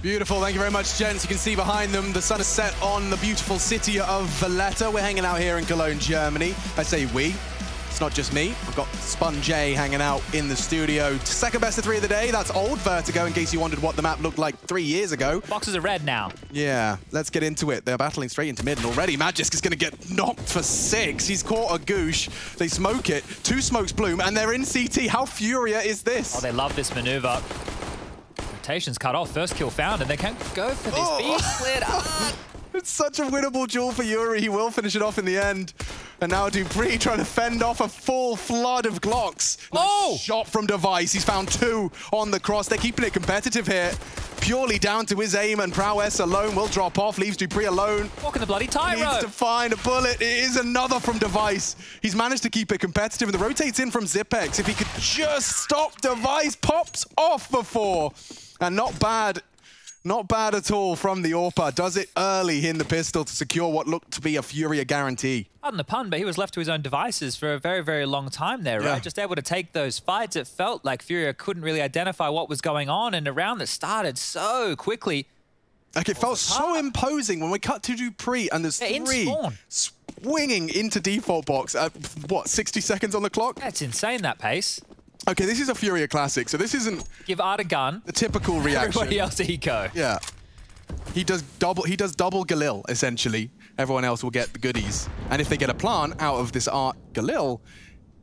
Beautiful, thank you very much, gents. You can see behind them, the sun is set on the beautiful city of Valletta. We're hanging out here in Cologne, Germany. I say we, it's not just me. I've got Spun J hanging out in the studio. Second best of 3 of the day, that's old Vertigo, in case you wondered what the map looked like 3 years ago. Boxes are red now. Yeah, let's get into it. They're battling straight into mid, and already Magisk is going to get knocked for 6. He's caught a goosh. They smoke it, 2 smokes bloom, and they're in CT. How Furia is this? Oh, they love this maneuver. Rotation's cut off, first kill found, and they can't go for this. Being split up. It's such a winnable duel for Yuri. He will finish it off in the end. And now dupreeh trying to fend off a full flood of Glocks. Nice shot from Device. He's found 2 on the cross. They're keeping it competitive here. Purely down to his aim and prowess alone. Will drop off, leaves dupreeh alone. Walking the bloody tightrope. Needs to find a bullet. It is another from Device. He's managed to keep it competitive, and the rotates in from Zipex. If he could just stop Device, pops off before. And not bad at all from the AWPer. Does it early in the pistol to secure what looked to be a Furia guarantee. Pardon the pun, but he was left to his own devices for a very, very long time there, right? Yeah. Just able to take those fights. It felt like Furia couldn't really identify what was going on, and a round that started so quickly. Like, it felt so imposing when we cut to dupreeh, and there's 3 swinging into default box at, what, 60 seconds on the clock? That's insane, that pace. Okay, this is a Furia classic, so this isn't... Give Art a gun. The typical reaction. Everybody else eco. Yeah. He does double Galil, essentially. Everyone else will get the goodies. And if they get a plant out of this Art Galil,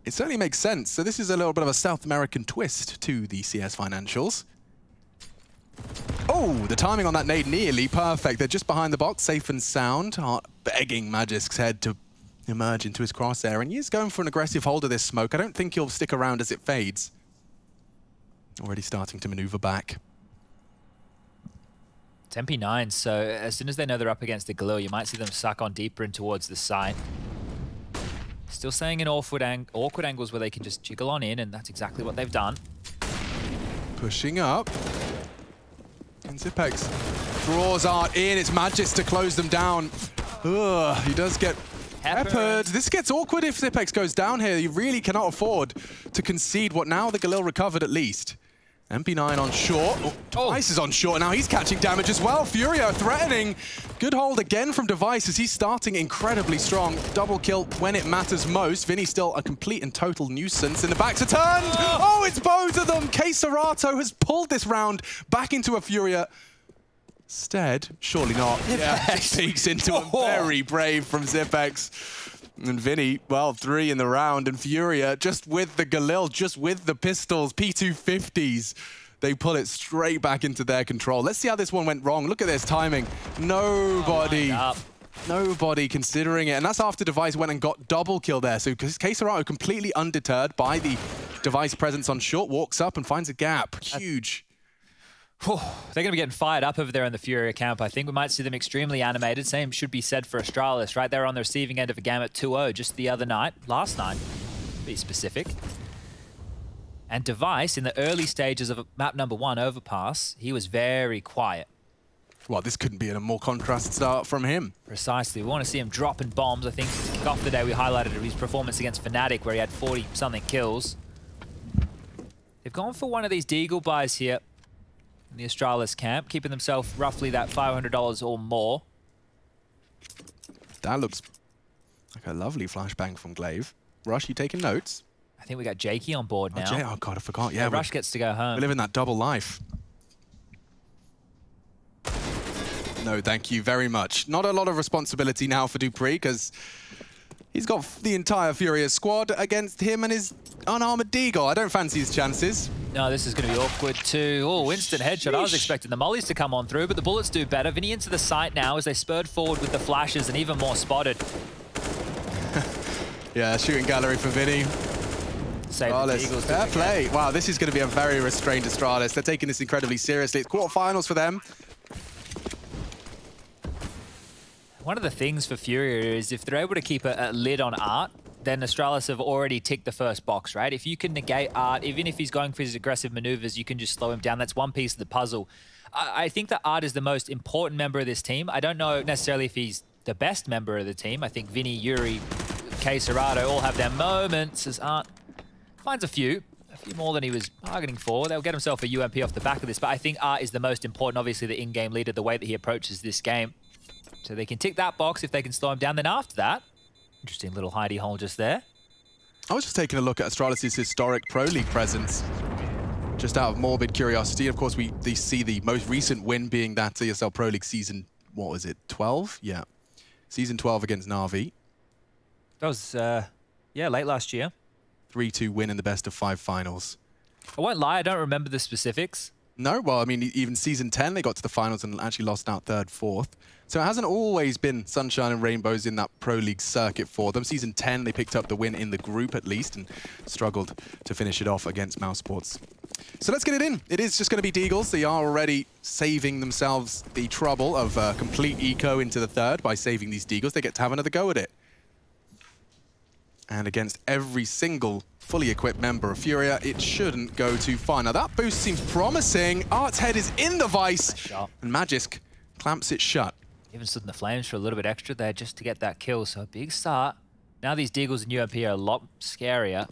it certainly makes sense. So this is a little bit of a South American twist to the CS financials. Oh, the timing on that nade nearly perfect. They're just behind the box, safe and sound. Art begging Magisk's head to emerge into his crosshair, and he's going for an aggressive hold of this smoke. I don't think he'll stick around as it fades. Already starting to maneuver back. It's MP9, so as soon as they know they're up against the Galil, you might see them suck on deeper in towards the side. Still staying in awkward angles where they can just jiggle on in, and that's exactly what they've done. Pushing up. And Zipex draws Art in. It's Magisk to close them down. Ugh, he does get peppered. This gets awkward if Zipex goes down here. You really cannot afford to concede what now the Galil recovered at least. MP9 on short. Device is on short. Now he's catching damage as well. Furia threatening. Good hold again from Device as he's starting incredibly strong. Double kill when it matters most. Vinny still a complete and total nuisance. In the backs are turned. Oh, it's both of them. K-Serato has pulled this round back into a Furia. Stead, surely not. Yeah, just peeks into him. Very brave from Zipex. And Vinny, well, 3 in the round. And Furia, just with the Galil, just with the pistols, P250s, they pull it straight back into their control. Let's see how this one went wrong. Look at this timing. Nobody considering it. And that's after Device went and got double kill there. So K-Serato completely undeterred by the Device presence on short, walks up and finds a gap. Huge. They're going to be getting fired up over there in the Furia camp. I think we might see them extremely animated. Same should be said for Astralis, right? They were on the receiving end of a game at 2-0 just the other night, last night, to be specific. And Device, in the early stages of map number 1, Overpass, he was very quiet. Well, this couldn't be a more contrast start from him. Precisely. We want to see him dropping bombs. I think to kick off the day we highlighted his performance against Fnatic where he had 40-something kills. They've gone for one of these Deagle buys here in the Astralis camp, keeping themselves roughly that $500 or more. That looks like a lovely flashbang from Glaive. Rush, you taking notes? I think we got Jakey on board now. Oh God, I forgot. Yeah, Rush gets to go home. We're living that double life. No, thank you very much. Not a lot of responsibility now for dupreeh because he's got the entire Furia squad against him and his unarmored Deagle. I don't fancy his chances. No, this is going to be awkward too. Oh, instant headshot. I was expecting the mollies to come on through, but the bullets do better. Vinny into the site now as they spurred forward with the flashes and even more spotted. Yeah, shooting gallery for Vinny. Save the Eagles. Fair play. Wow, this is going to be a very restrained Astralis. They're taking this incredibly seriously. It's quarterfinals for them. One of the things for Furia is if they're able to keep a lid on Art, then Astralis have already ticked the first box, right? If you can negate Art, even if he's going for his aggressive maneuvers, you can just slow him down. That's one piece of the puzzle. I think that Art is the most important member of this team. I don't know necessarily if he's the best member of the team. I think Vinny, Yuri, K-Serato all have their moments as Art finds a few a few more than he was bargaining for. They'll get himself a UMP off the back of this, but I think Art is the most important, obviously the in-game leader, the way that he approaches this game. So they can tick that box if they can slow him down. Then after that, interesting little hidey hole just there. I was just taking a look at Astralis' historic Pro League presence. Just out of morbid curiosity. Of course, we see the most recent win being that ESL Pro League season, what was it, 12? Yeah. Season 12 against Na'Vi. That was, yeah, late last year. 3-2 win in the best of 5 finals. I won't lie, I don't remember the specifics. No, well, I mean, even season 10, they got to the finals and actually lost out 3rd, 4th. So it hasn't always been sunshine and rainbows in that Pro League circuit for them. Season 10, they picked up the win in the group at least and struggled to finish it off against Mouse Sports. So let's get it in. It is just going to be Deagles. They are already saving themselves the trouble of complete eco into the 3rd by saving these Deagles. They get to have another go at it. And against every single fully equipped member of FURIA, it shouldn't go too far. Now that boost seems promising. Art's head is in the vice, and Magisk clamps it shut. Even stood in the flames for a little bit extra there just to get that kill, so a big start. Now these Deagles and UMP are a lot scarier.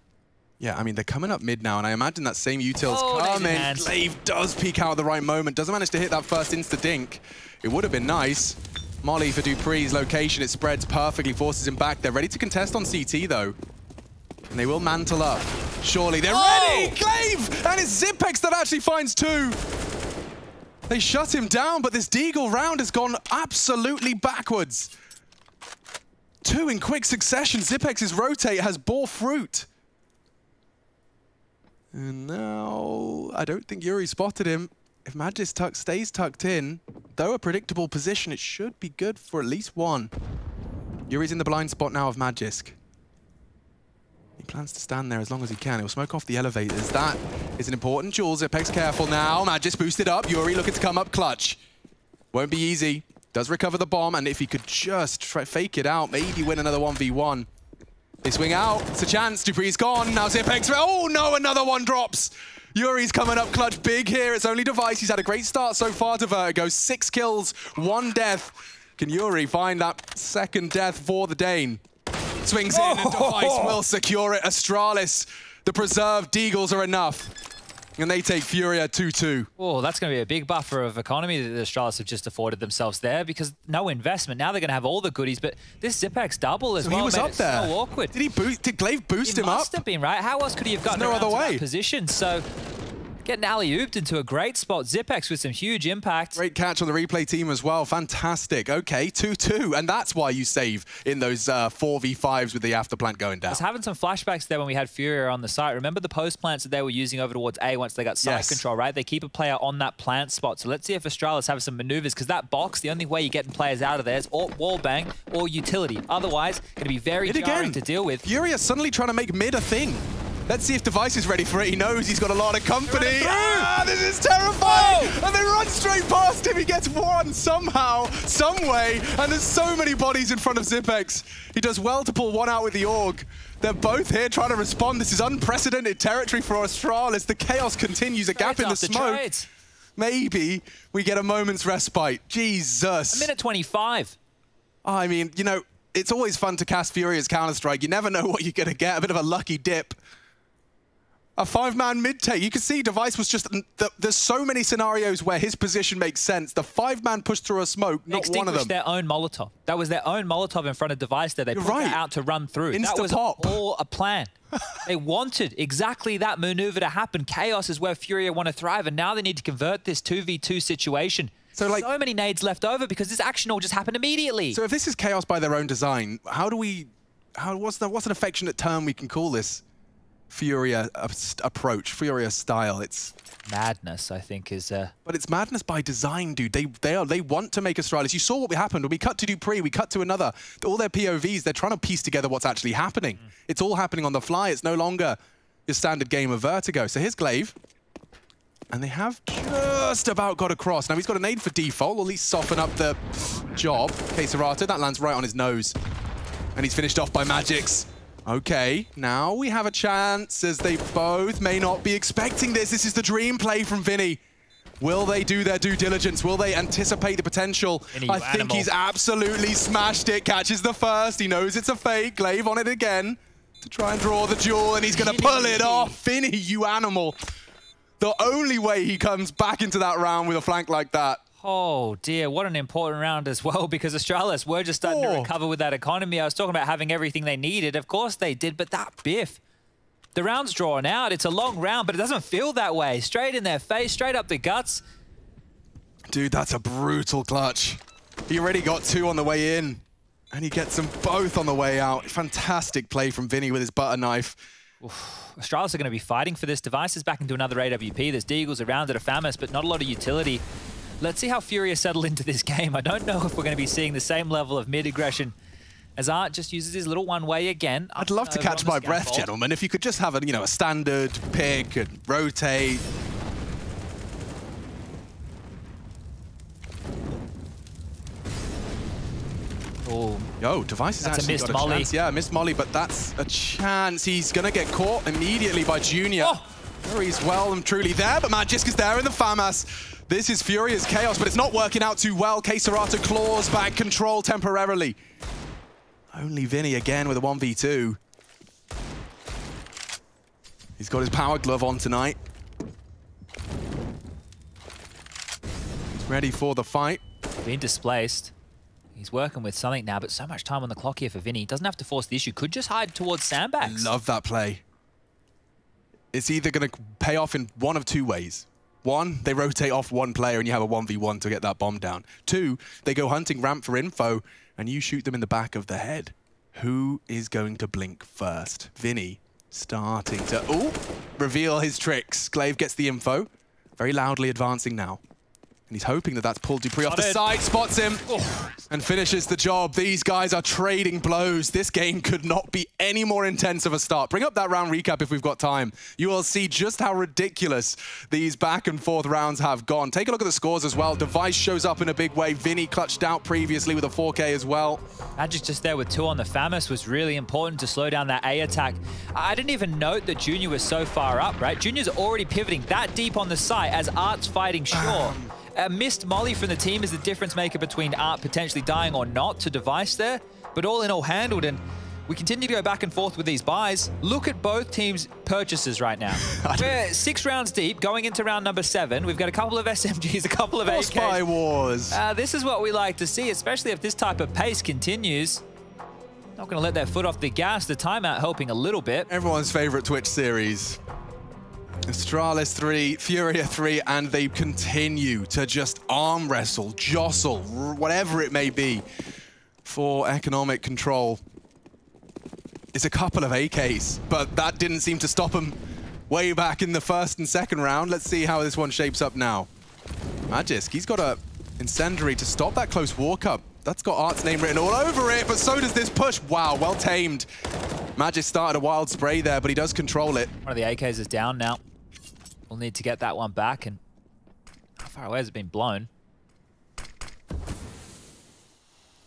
Yeah, I mean, they're coming up mid now, and I imagine that same util's coming. Glaive does peek out at the right moment, doesn't manage to hit that first insta-dink. It would have been nice. Molly for Dupree's location, it spreads perfectly, forces him back. They're ready to contest on CT, though. And they will mantle up. Surely, they're ready! Glaive! And it's Zipex that actually finds 2. They shut him down, but this Deagle round has gone absolutely backwards. 2 in quick succession. Zipex's rotate has bore fruit. And now, I don't think Yuri spotted him. If Magisk stays tucked in, though a predictable position, it should be good for at least 1. Yuri's in the blind spot now of Magisk. He plans to stand there as long as he can. He'll smoke off the elevators. That is an important jewel. Zipex careful now. Magisk boosted up. Yuri looking to come up clutch. Won't be easy. Does recover the bomb, and if he could just fake it out, maybe win another 1v1. They swing out. It's a chance. Dupree's gone. Now Zipex. Oh no, another one drops. Yuri's coming up clutch big here. It's only Device. He's had a great start so far to Vertigo. 6 kills, 1 death. Can Yuri find that 2nd death for the Dane? Swings in and Device will secure it. Astralis, the preserved Deagles are enough. And they take FURIA 2-2. Oh, that's going to be a big buffer of economy that the Astralis have just afforded themselves there because no investment. Now they're going to have all the goodies, but this Zipex double as well. He was up there. So awkward. Did Glaive boost him up? He must have been, right? How else could he have gotten around to that position? So getting alley-ooped into a great spot. Zipex with some huge impact. Great catch on the replay team as well. Fantastic. Okay, 2-2. And that's why you save in those 4v5s with the afterplant going down. I was having some flashbacks there when we had FURIA on the site. Remember the post plants that they were using over towards A once they got site control, right? They keep a player on that plant spot. So let's see if Astralis have some maneuvers, because that box, the only way you're getting players out of there is or wallbang or utility. Otherwise, going to be very jarring to deal with. FURIA suddenly trying to make mid a thing. Let's see if Device is ready for it. He knows he's got a lot of company. This is terrifying! And they run straight past him. He gets 1 somehow, some way. And there's so many bodies in front of Zipex. He does well to pull 1 out with the AUG. They're both here trying to respond. This is unprecedented territory for Astralis. The chaos continues. A gap in the smoke. Maybe we get a moment's respite. Jesus. 1:25. I mean, you know, it's always fun to cast FURIA's Counter-Strike. You never know what you're going to get. A bit of a lucky dip. A 5-man mid-take. You can see Device was just... There's so many scenarios where his position makes sense. The 5-man pushed through a smoke, not one of them. Their own Molotov. That was their own Molotov in front of Device there. They put it out to run through. That was all a plan. They wanted exactly that maneuver to happen. Chaos is where FURIA want to thrive, and now they need to convert this 2v2 situation. So many nades left over because this action all just happened immediately. So if this is chaos by their own design, what's an affectionate term we can call this? FURIA approach, FURIA style. It's madness, I think, is. But it's madness by design, dude. They want to make Astralis. You saw what happened when we cut to Dupree, we cut to another. All their POVs, they're trying to piece together what's actually happening. It's all happening on the fly. It's no longer your standard game of Vertigo. So here's Glaive. And they have just about got across. Now he's got a nade for default, or at least soften up the job. Queserato, that lands right on his nose. And he's finished off by Magix. Okay, now we have a chance, as they both may not be expecting this. This is the dream play from Vinny. Will they do their due diligence? Will they anticipate the potential? I think he's absolutely smashed it. Catches the first. He knows it's a fake. Glaive on it again. to try and draw the duel, and he's going to pull it off. Vinny, you animal. The only way he comes back into that round with a flank like that. Oh dear, what an important round as well, because Astralis were just starting to recover with that economy. I was talking about having everything they needed. Of course they did, but that biff. The round's drawn out. It's a long round, but it doesn't feel that way. Straight in their face, straight up the guts. Dude, that's a brutal clutch. He already got 2 on the way in, and he gets them both on the way out. Fantastic play from Vinny with his butter knife. Astralis are going to be fighting for this. Device is back into another AWP. There's Deagles around at a Famis, but not a lot of utility. Let's see how FURIA settle into this game. I don't know if we're going to be seeing the same level of mid-aggression as Art just uses his little one-way again. I'd love to catch my breath, gentlemen. If you could just have a standard pick and rotate. Oh, Yo, Device has actually got a chance. Yeah, missed Molly, but that's a chance. He's going to get caught immediately by Junior. He's well and truly there, but Magisk is there in the FAMAS. This is FURIA's chaos, but it's not working out too well. K-Serata claws back control temporarily. Only Vinny again with a 1v2. He's got his power glove on tonight. He's ready for the fight. Being displaced. He's working with something now, but so much time on the clock here for Vinny. Doesn't have to force the issue. Could just hide towards sandbags. Love that play. It's either going to pay off in one of 2 ways. 1, they rotate off one player and you have a 1v1 to get that bomb down. 2, they go hunting ramp for info and you shoot them in the back of the head. Who is going to blink first? Vinny starting to reveal his tricks. Glaive gets the info. Very loudly advancing now. And he's hoping that that's pulled Dupree off the side, spots him, and finishes the job. These guys are trading blows. This game could not be any more intense of a start. Bring up that round recap if we've got time. You will see just how ridiculous these back and forth rounds have gone. Take a look at the scores as well. Device shows up in a big way. Vinny clutched out previously with a 4K as well. Magic just there with 2 on the FAMAS was really important to slow down that A attack. I didn't even note that Junior was so far up, right? Junior's already pivoting that deep on the site as Art's fighting short. A missed molly from the team is the difference maker between Art potentially dying or not to Device there, but all in all handled, and we continue to go back and forth with these buys. Look at both teams' purchases right now. We're 6 rounds deep, going into round number 7. We've got a couple of SMGs, a couple of AKs. Spy Wars. This is what we like to see, especially if this type of pace continues. Not going to let their foot off the gas. The timeout helping a little bit. Everyone's favorite Twitch series. Astralis 3, FURIA 3, and they continue to just arm wrestle, jostle, whatever it may be, for economic control. It's a couple of AKs, but that didn't seem to stop them way back in the first and second round. Let's see how this one shapes up now. Magisk, he's got a incendiary to stop that close walk-up. That's got Art's name written all over it, but so does this push. Wow, well tamed. Magisk started a wild spray there, but he does control it. One of the AKs is down now. We'll need to get that one back, and how far away has it been blown?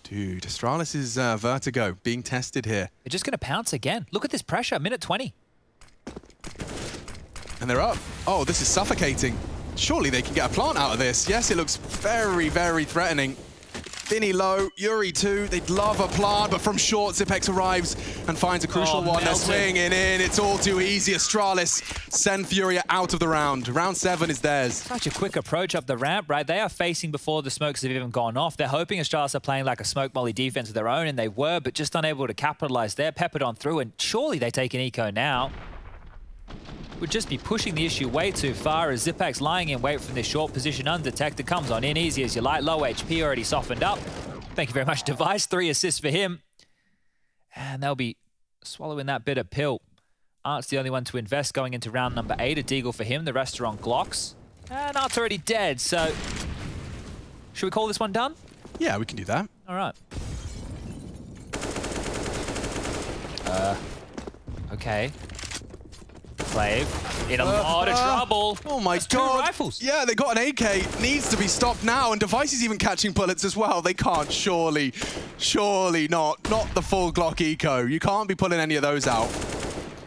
Dude, Astralis is Vertigo being tested here. They're just going to pounce again. Look at this pressure, minute 20. And they're up. Oh, this is suffocating. Surely they can get a plant out of this. Yes, it looks very, very threatening. Vinny low, Yuri too. They'd love a plant, but from short, Zipex arrives and finds a crucial one. They're swinging in. It's all too easy. Astralis send FURIA out of the round. Round 7 is theirs. Such a quick approach up the ramp, right? They are facing before the smokes have even gone off. They're hoping Astralis are playing like a smoke molly defense of their own, and they were, but just unable to capitalize there. Peppered on through, and surely they take an eco now. Would just be pushing the issue way too far as Zipex lying in wait from this short position undetected. Comes on in easy as you like. Low HP already softened up. Thank you very much, Device. 3 assists for him. And they'll be swallowing that bitter pill. Art's the only one to invest going into round number 8. A Deagle for him. The rest are on Glocks. And Art's already dead, so... should we call this one done? Yeah, we can do that. All right. Okay. Glaive in a lot of trouble. Oh my God. 2 rifles. Yeah, they got an AK. Needs to be stopped now, and Device is even catching bullets as well. They can't, surely not. Not the full Glock eco. You can't be pulling any of those out.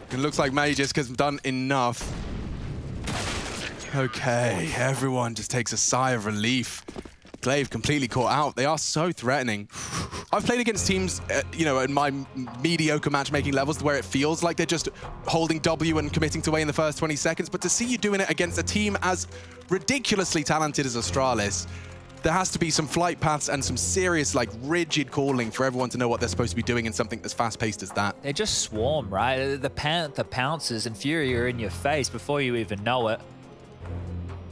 It looks like Magisk has done enough. Okay, everyone just takes a sigh of relief. Glaive completely caught out. They are so threatening. I've played against teams, you know, in my mediocre matchmaking levels where it feels like they're just holding W and committing to A in the first 20 seconds. But to see you doing it against a team as ridiculously talented as Astralis, there has to be some flight paths and some serious, like, rigid calling for everyone to know what they're supposed to be doing in something as fast-paced as that. They just swarm, right? The Panther pounces and FURIA are in your face before you even know it.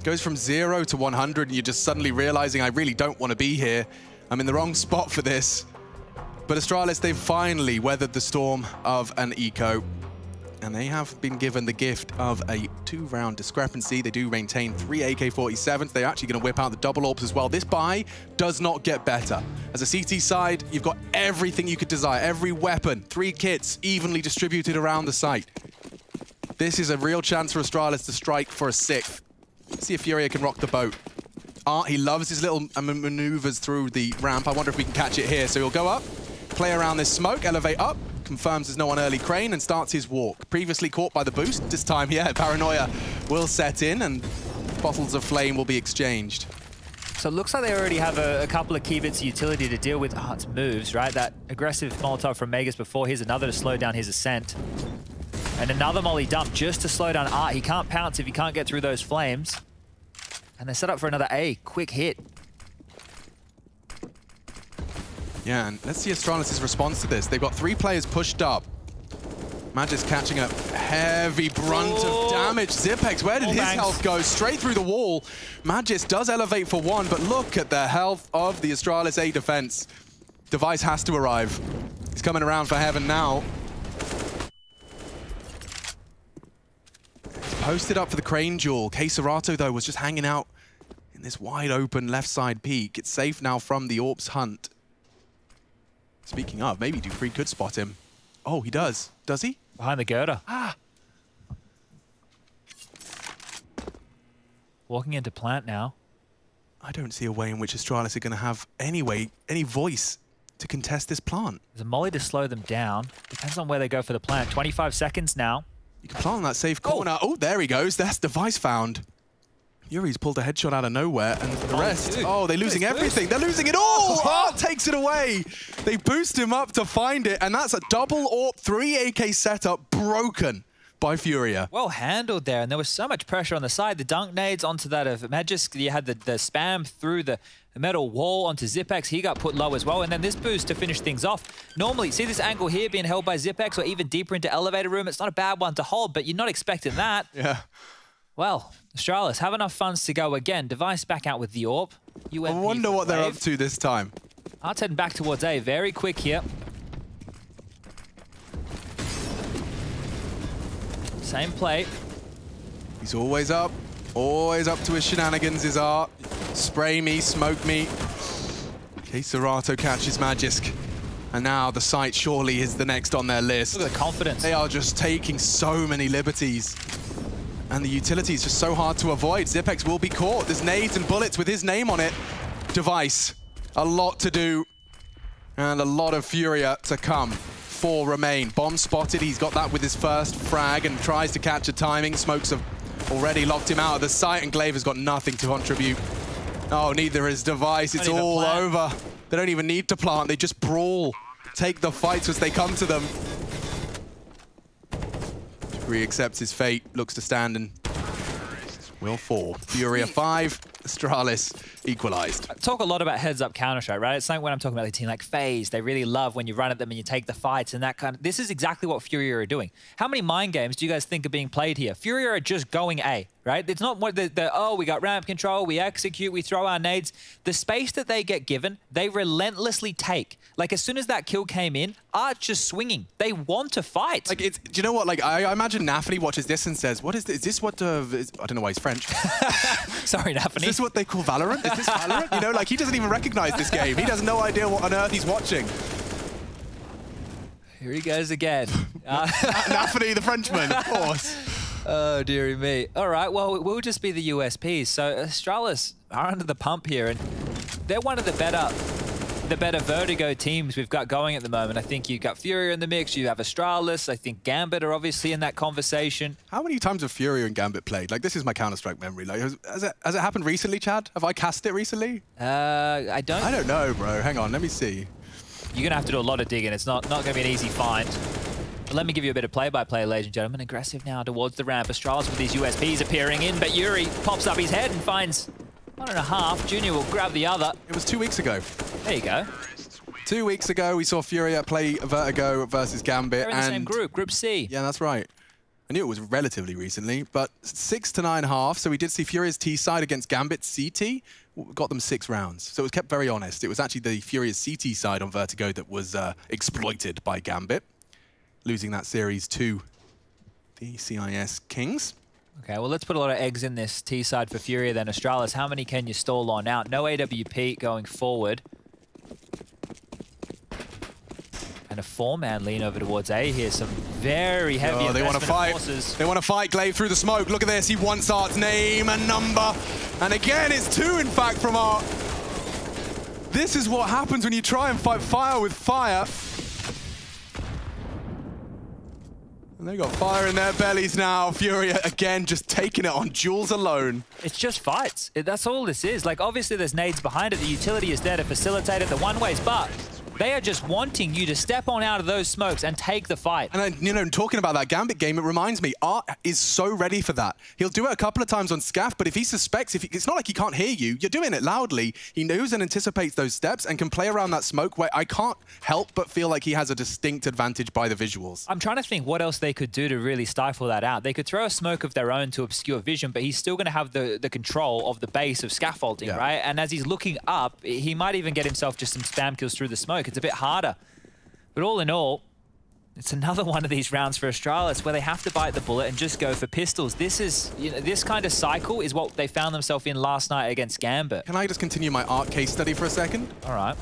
Goes from 0 to 100 and you're just suddenly realizing I really don't want to be here. I'm in the wrong spot for this. But Astralis, they've finally weathered the storm of an eco. And they have been given the gift of a 2-round discrepancy. They do maintain 3 AK-47s. They're actually going to whip out the double orbs as well. This buy does not get better. As a CT side, you've got everything you could desire. Every weapon, 3 kits, evenly distributed around the site. This is a real chance for Astralis to strike for a 6th. Let's see if FURIA can rock the boat. Art, he loves his little maneuvers through the ramp. I wonder if we can catch it here. So he'll go up, play around this smoke, elevate up, confirms there's no one early crane, and starts his walk. Previously caught by the boost. This time, yeah, paranoia will set in, and bottles of flame will be exchanged. So it looks like they already have a couple of key bits of utility to deal with Art's moves, right? That aggressive Molotov from Megas before. Here's another to slow down his ascent. And another molly dump just to slow down Art. He can't pounce if he can't get through those flames. And they're set up for another A. Quick hit. Yeah, and let's see Astralis' response to this. They've got 3 players pushed up. Magis catching a heavy brunt of damage. Zipex, where did his health go? Straight through the wall. Magis does elevate for 1, but look at the health of the Astralis A defense. Device has to arrive. He's coming around for heaven now. He's posted up for the crane duel. Serato, though, was just hanging out in this wide open left side peak. It's safe now from the Orps hunt. Speaking of, maybe Dupree could spot him. Oh, he does. Does he? Behind the girder. Ah. Walking into plant now. I don't see a way in which Astralis are going to have any voice to contest this plant. There's a molly to slow them down. Depends on where they go for the plant. 25 seconds now. You can plant on that safe corner. Oh, there he goes. That's device found. Yuri's pulled a headshot out of nowhere, and for the rest, they're losing everything. They're losing it all! Art takes it away. They boost him up to find it, and that's a double AWP 3 AK setup broken by FURIA. Well handled there, and there was so much pressure on the side. The dunk nades onto that of Magis. You had the spam through the metal wall onto Zipex. He got put low as well, and then this boost to finish things off. Normally, see this angle here being held by Zipex or even deeper into elevator room. It's not a bad one to hold, but you're not expecting that. Yeah. Well, Astralis have enough funds to go again. Device back out with the AWP. I wonder what they're up to this time. Art's heading back towards A. Very quick here. Same play. He's always up to his shenanigans, is Art. Spray me, smoke me. Serato catches Magisk. And now the site surely is the next on their list. Look at the confidence. They are just taking so many liberties. And the utility is just so hard to avoid. Zipex will be caught. There's nades and bullets with his name on it. Device, a lot to do. And a lot of FURIA to come. 4 remain. Bomb spotted. He's got that with his first frag and tries to catch a timing. Smokes have already locked him out of the site, and Glaive has got nothing to contribute. Oh, neither is Device. It's all over. They don't even need to plant. They just brawl. Take the fights as they come to them. Dupree accepts his fate, looks to stand and will fall. FURIA 5, Astralis equalized. I talk a lot about heads-up Counter-Strike, right? It's like when I'm talking about a team like FaZe, they really love when you run at them and you take the fights and that kind of... This is exactly what FURIA are doing. How many mind games do you guys think are being played here? FURIA are just going A, right? It's not what oh, we got ramp control, we execute, we throw our nades. The space that they get given, they relentlessly take. Like, as soon as that kill came in, Art just swinging. They want to fight. Like, do you know what? Like, I imagine Nafany watches this and says, "What is this? Is this what? I don't know why he's French." Sorry, Nafany. Is this what they call Valorant? Is this Valorant? You know, like, he doesn't even recognize this game. He has no idea what on earth he's watching. Here he goes again. Nafany, the Frenchman, of course. Oh, dearie me. All right, well, it will just be the USPs. So Astralis are under the pump here, and they're one of the better the better Vertigo teams we've got going at the moment. I think you've got FURIA in the mix, you have Astralis, I think Gambit are obviously in that conversation. How many times have FURIA and Gambit played? Like, this is my Counter-Strike memory. Like, has it happened recently, Chad? Have I cast it recently? I don't know, bro. Hang on, let me see. You're going to have to do a lot of digging. It's not going to be an easy find. But let me give you a bit of play-by-play, ladies and gentlemen. Aggressive now towards the ramp. Astralis with these USPs appearing in, but Yuri pops up his head and finds 1.5. Junior will grab the other. It was 2 weeks ago. There you go. 2 weeks ago, we saw FURIA play Vertigo versus Gambit. They're in the same group, Group C. Yeah, that's right. I knew it was relatively recently, but 6 to 9.5. So we did see FURIA's T side against Gambit's CT. Got them 6 rounds. So it was kept very honest. It was actually the FURIA's CT side on Vertigo that was exploited by Gambit, losing that series to the CIS Kings. Okay, well, let's put a lot of eggs in this T side for FURIA then. Astralis, how many can you stall on out? No AWP going forward. And a 4-man lean over towards A here. Some very heavy they want to fight. Forces. They want to fight Glaive through the smoke. Look at this. He wants Art's name and number. And again, it's 2, in fact, from Art. This is what happens when you try and fight fire with fire. And they got fire in their bellies now. FURIA, again, just taking it on Jules alone. It's just fights. That's all this is. Like, obviously, there's nades behind it. The utility is there to facilitate it, the one-ways, but they are just wanting you to step on out of those smokes and take the fight. And, you know, talking about that Gambit game, it reminds me, Art is so ready for that. He'll do it a couple of times on Scaff, but if he suspects, it's not like he can't hear you. You're doing it loudly. He knows and anticipates those steps and can play around that smoke where I can't help but feel like he has a distinct advantage by the visuals. I'm trying to think what else they could do to really stifle that out. They could throw a smoke of their own to obscure vision, but he's still going to have the control of the base of scaffolding, right? And as he's looking up, he might even get himself just some spam kills through the smoke. It's a bit harder. But all in all, it's another one of these rounds for Astralis where they have to bite the bullet and just go for pistols. This is, you know, this kind of cycle is what they found themselves in last night against Gambit. Can I just continue my Art case study for a second? All right.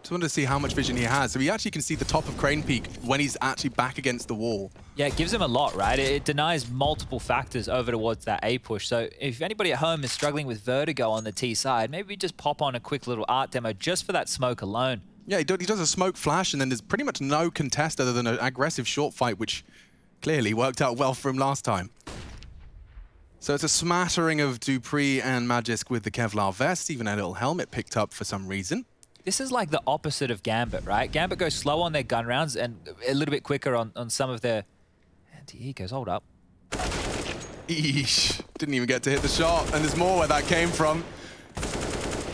Just wanted to see how much vision he has. So he actually can see the top of Crane Peak when he's actually back against the wall. Yeah, it gives him a lot, right? It denies multiple factors over towards that A push. So if anybody at home is struggling with Vertigo on the T side, maybe just pop on a quick little Art demo just for that smoke alone. Yeah, he does a smoke flash, and then there's pretty much no contest other than an aggressive short fight, which clearly worked out well for him last time. So it's a smattering of Dupree and Magisk with the Kevlar vest, even a little helmet picked up for some reason. This is like the opposite of Gambit, right? Gambit goes slow on their gun rounds and a little bit quicker on some of their anti-ecos. Hold up. Eesh. Didn't even get to hit the shot, and there's more where that came from.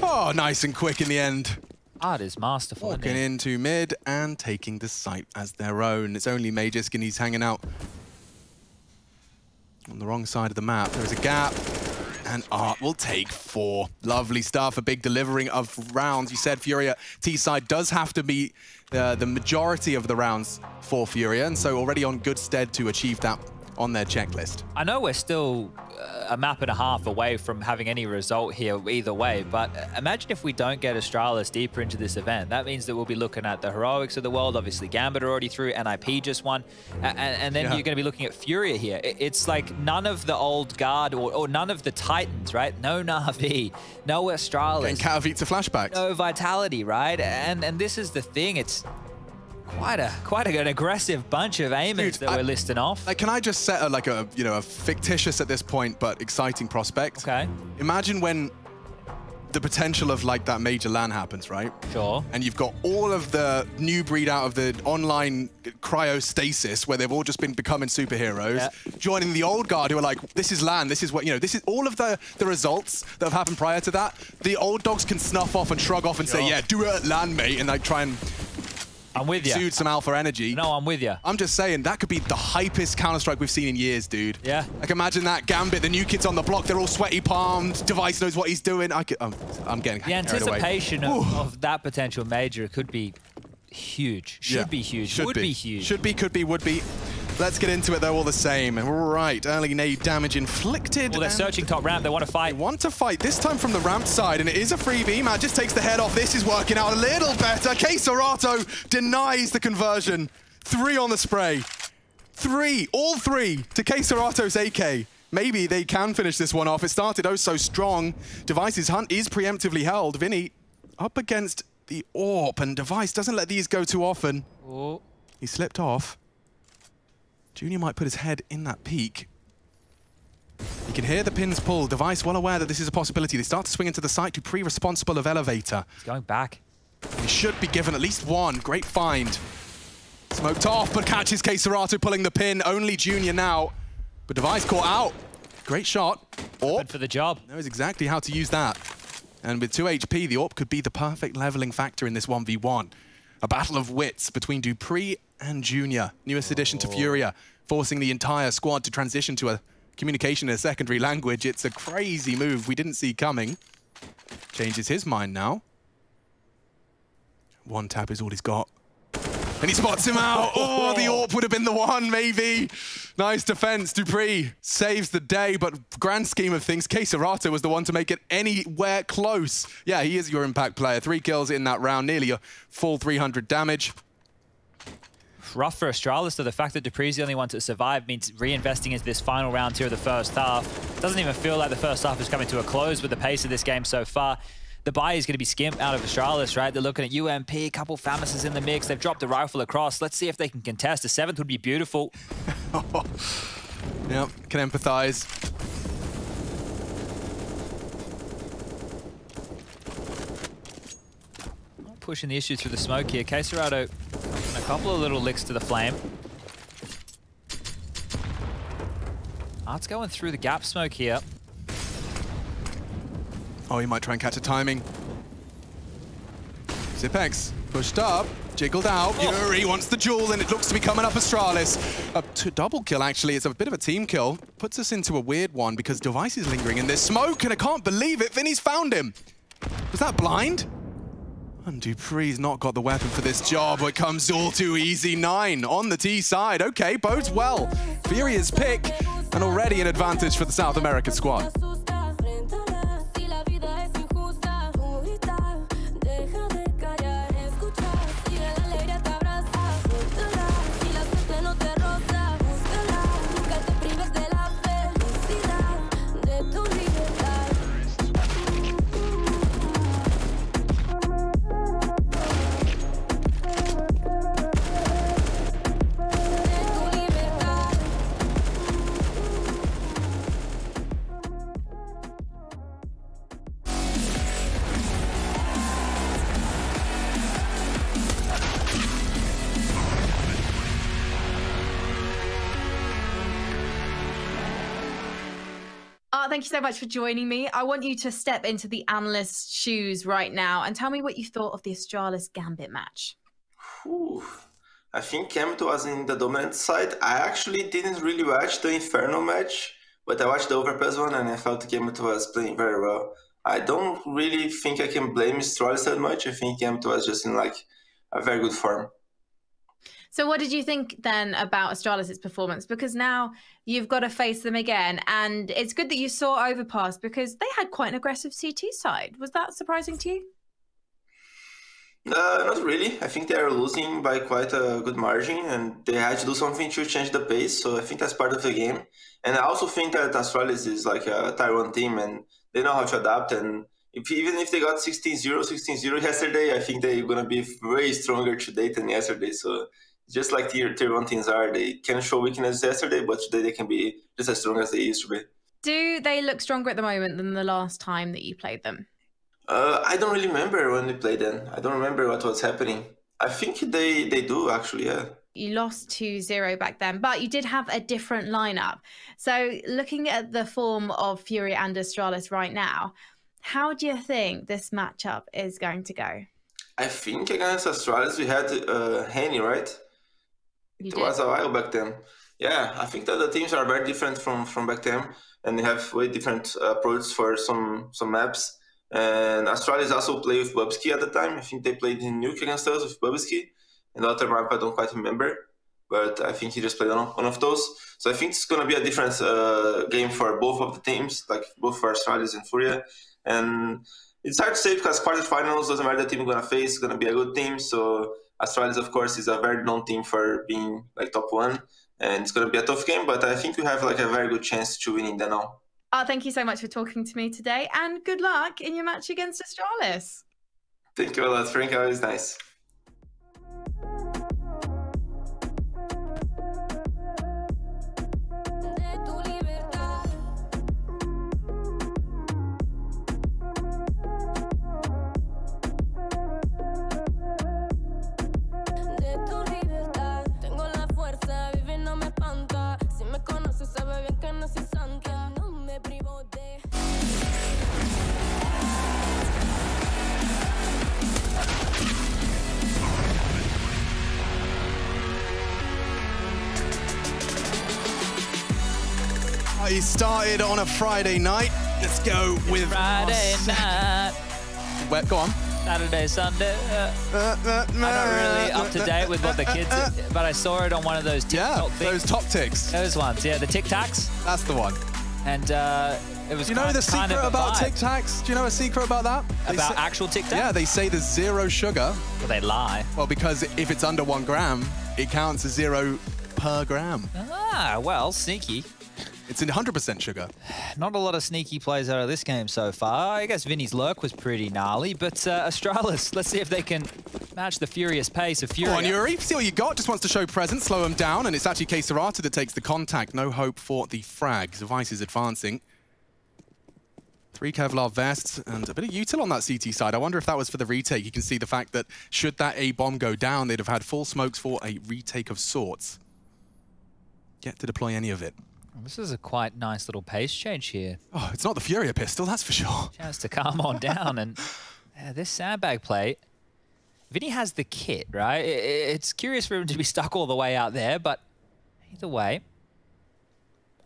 Oh, nice and quick in the end. Art is masterful. Walking into mid and taking the site as their own. It's only Magisk, and he's hanging out on the wrong side of the map. There is a gap, and Art will take 4. Lovely stuff, a big delivering of rounds. You said FURIA T-side does have to be the majority of the rounds for FURIA, and so already on good stead to achieve that on their checklist. I know we're still a map and a half away from having any result here either way, but imagine if we don't get Astralis deeper into this event. That means that we'll be looking at the Heroics of the world. Obviously, Gambit are already through, NIP just won, and then you're going to be looking at FURIA here. It's like none of the old guard or none of the Titans, right? No Na'Vi, no Astralis. Katowice flashbacks. No Vitality, right? And this is the thing. It's quite an aggressive bunch of aimers that we're listing off. Like, can I just set a fictitious at this point but exciting prospect? Okay. Imagine when the potential of like that major LAN happens, right? Sure. And you've got all of the new breed out of the online cryostasis where they've all just been becoming superheroes, joining the old guard who are like, this is LAN, this is what, this is all of the results that have happened prior to that. The old dogs can snuff off and shrug off and say, yeah, do it at LAN, mate, and like try and I'm with you. Exude some alpha energy. No, I'm with you. I'm just saying, that could be the hypest Counter-Strike we've seen in years, dude. Yeah. Like, imagine that Gambit, the new kids on the block, they're all sweaty palmed, Device knows what he's doing. I'm getting the anticipation of that potential major could be huge. Should be huge. Would be huge. Should be, could be, would be. Let's get into it, though, all the same. Right, early nade damage inflicted. Well, they're searching top ramp. They want to fight. They want to fight, this time from the ramp side, and it is a freebie. Man just takes the head off. This is working out a little better. K-Serato denies the conversion. 3 on the spray. 3, all 3 to K-Serato's AK. Maybe they can finish this one off. It started oh so strong. Device's hunt is preemptively held. Vinny up against the AWP, and Device doesn't let these go too often. Oh. He slipped off. Junior might put his head in that peak. You can hear the pins pull. Device well aware that this is a possibility. They start to swing into the site. Dupree responsible of Elevator. He's going back. He should be given at least one. Great find. Smoked off, but catches Keserato pulling the pin. Only Junior now. But Device caught out. Great shot. Good for the job. Knows exactly how to use that. And with 2 HP, the AWP could be the perfect leveling factor in this 1v1. A battle of wits between Dupree and Junior. Newest addition to FURIA, forcing the entire squad to transition to a communication in a secondary language. It's a crazy move we didn't see coming. Changes his mind now. One tap is all he's got. And he spots him out. Oh, the AWP would have been the one, maybe. Nice defense. Dupree saves the day, but grand scheme of things, Keserato was the one to make it anywhere close. Yeah, he is your impact player. 3 kills in that round, nearly a full 300 damage. Rough for Astralis, so the fact that Dupree's the only one to survive means reinvesting into this final round here of the first half. Doesn't even feel like the first half is coming to a close with the pace of this game so far. The buy is going to be skimp out of Astralis, right? They're looking at UMP, a couple Famises in the mix. They've dropped the rifle across. Let's see if they can contest. A 7th would be beautiful. Yep, can empathize. Pushing the issue through the smoke here. Keserato a couple of little licks to the flame. Art's going through the gap smoke here. Oh, he might try and catch a timing. Zipex pushed up, jiggled out. Oh. Yuri wants the jewel, and it looks to be coming up Astralis. A double kill, actually. It's a bit of a team kill. Puts us into a weird one because Device is lingering in this smoke, and I can't believe it. Vinny's found him. Was that blind? And Dupree's not got the weapon for this job. It comes all too easy. 9 on the T side. Okay, bodes well. Furia's pick, and already an advantage for the South American squad. Thank you so much for joining me. I want you to step into the analyst's shoes right now and tell me what you thought of the Astralis Gambit match. Whew. I think Gambit was in the dominant side. I actually didn't really watch the Inferno match, but I watched the Overpass one and I felt Gambit was playing very well. I don't really think I can blame Astralis that much. I think Gambit was just in like a very good form. So what did you think then about Astralis' performance? Because now you've got to face them again, and it's good that you saw Overpass because they had quite an aggressive CT side. Was that surprising to you? Not really. I think they are losing by quite a good margin, and they had to do something to change the pace, so I think that's part of the game. And I also think that Astralis is like a Tier 1 team, and they know how to adapt, and even if they got 16-0, 16-0 yesterday, I think they're going to be way stronger today than yesterday, so just like tier 1 teams are, they can show weakness yesterday, but today they can be just as strong as they used to be. Do they look stronger at the moment than the last time that you played them? I don't really remember when we played them. I don't remember what was happening. I think they do, actually, yeah. You lost 2-0 back then, but you did have a different lineup. So looking at the form of Furia and Astralis right now, how do you think this matchup is going to go? I think against Astralis we had Henny, right? It was a while back then. Yeah, I think that the teams are very different from back then, and they have way different approaches for some maps. And Astralis also played with Bubsky at the time. I think they played in Nuke against us with Bubsky. And the other map I don't quite remember, but I think he just played on one of those. So I think it's going to be a different game for both of the teams, like both for Astralis and FURIA. And it's hard to say because quarterfinals, doesn't matter the team you're going to face, it's going to be a good team. So Astralis, of course, is a very known team for being like top 1, and it's going to be a tough game, but I think we have like a very good chance to win in the now. Thank you so much for talking to me today, and good luck in your match against Astralis. Thank you a lot, Frank. Always nice. He started on a Friday night. Let's go with Friday night. Where, go on. Saturday, Sunday. I'm not really up to date with what the kids did, but I saw it on one of those TikTok things. Those top ticks. Those ones, yeah, the Tic Tacs. That's the one. And it was. Do you know the secret about Tic Tacs? Do you know a secret about that? About actual Tic Tacs? Yeah, they say there's 0 sugar. Well, they lie. Well, because if it's under 1 gram, it counts as 0 per gram. Ah, well, sneaky. It's in 100% sugar. Not a lot of sneaky plays out of this game so far. I guess Vinny's lurk was pretty gnarly, but Astralis, let's see if they can match the furious pace of Furia. Go on, Yuri. See what you got. Just wants to show presence, slow him down, and it's actually Keserata that takes the contact. No hope for the frag. Device is advancing. 3 Kevlar vests and a bit of util on that CT side. I wonder if that was for the retake. You can see the fact that should that A bomb go down, they'd have had full smokes for a retake of sorts. Yet to deploy any of it. This is a quite nice little pace change here. Oh, it's not the Furia pistol, that's for sure. Chance to calm on down. And this sandbag play, Vinny has the kit, right? It's curious for him to be stuck all the way out there, but either way,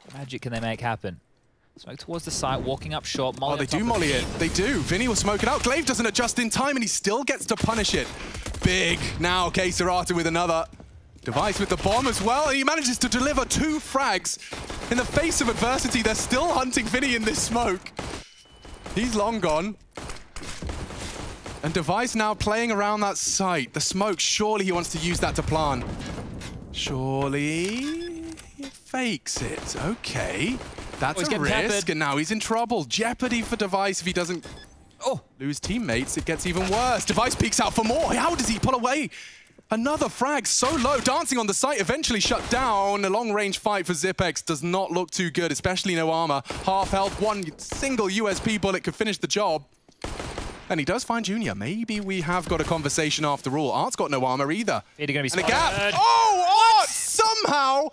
what magic can they make happen? Smoke towards the site, walking up short. Molly they do molly it. They do. Vinny will smoke it out. Glaive doesn't adjust in time, and he still gets to punish it. Big now, Keserata with another. Device with the bomb as well, and he manages to deliver 2 frags. In the face of adversity, they're still hunting Vinny in this smoke. He's long gone. And Device now playing around that site. The smoke, surely he wants to use that to plant. Surely he fakes it. Okay. That's a risk, and now he's in trouble. Jeopardy for Device if he doesn't lose teammates. It gets even worse. Device peeks out for more. How does he pull away? Another frag so low, dancing on the site, eventually shut down. A long-range fight for Zipex does not look too good, especially no armor. Half health, 1 single USP bullet could finish the job. And he does find Junior. Maybe we have got a conversation after all. Art's got no armor either. Gonna be and a gap. Oh, Art somehow!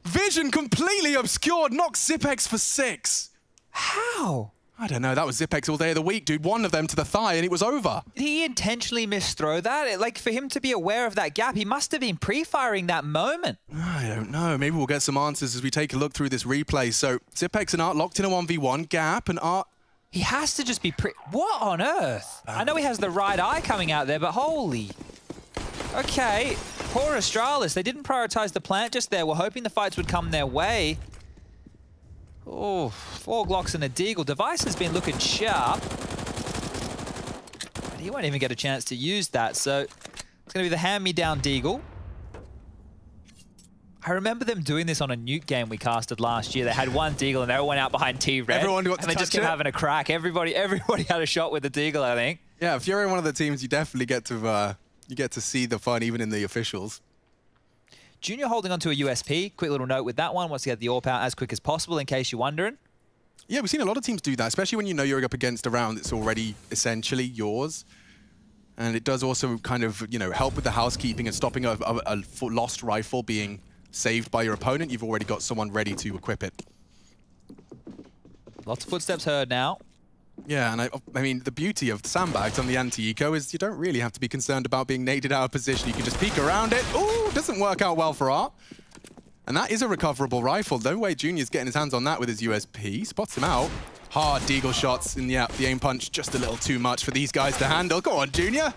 Vision completely obscured, knocks Zipex for 6. How? I don't know, that was Zipex all day of the week, dude. 1 of them to the thigh and it was over. Did he intentionally misthrow that? Like, for him to be aware of that gap, he must have been pre-firing that moment. I don't know. Maybe we'll get some answers as we take a look through this replay. So, Zipex and Art locked in a 1v1. Gap and Art... He has to just be What on earth? I know he has the right eye coming out there, but holy... Okay, poor Astralis. They didn't prioritize the plant just there. We're hoping the fights would come their way. Oh, 4 Glocks and a Deagle. Device has been looking sharp. But he won't even get a chance to use that, so it's going to be the hand-me-down Deagle. I remember them doing this on a Nuke game we casted last year. They had 1 Deagle and they all went out behind T-Red. Everyone got to and they just kept having a crack. Everybody had a shot with the Deagle, I think. Yeah, if you're in one of the teams, you definitely get to see the fun even in the officials. Junior holding onto a USP. Quick little note with that one. Wants to get the AWP out as quick as possible in case you're wondering. Yeah, we've seen a lot of teams do that, especially when you know you're up against a round that's already essentially yours. And it does also kind of, you know, help with the housekeeping and stopping a lost rifle being saved by your opponent. You've already got someone ready to equip it. Lots of footsteps heard now. Yeah, and I mean, the beauty of the sandbags on the anti-eco is you don't really have to be concerned about being naded out of position. You can just peek around it. Ooh, doesn't work out well for Art. And that is a recoverable rifle. No way Junior's getting his hands on that with his USP. Spots him out. Hard Deagle shots, and yeah, the aim punch just a little too much for these guys to handle. Go on, Junior.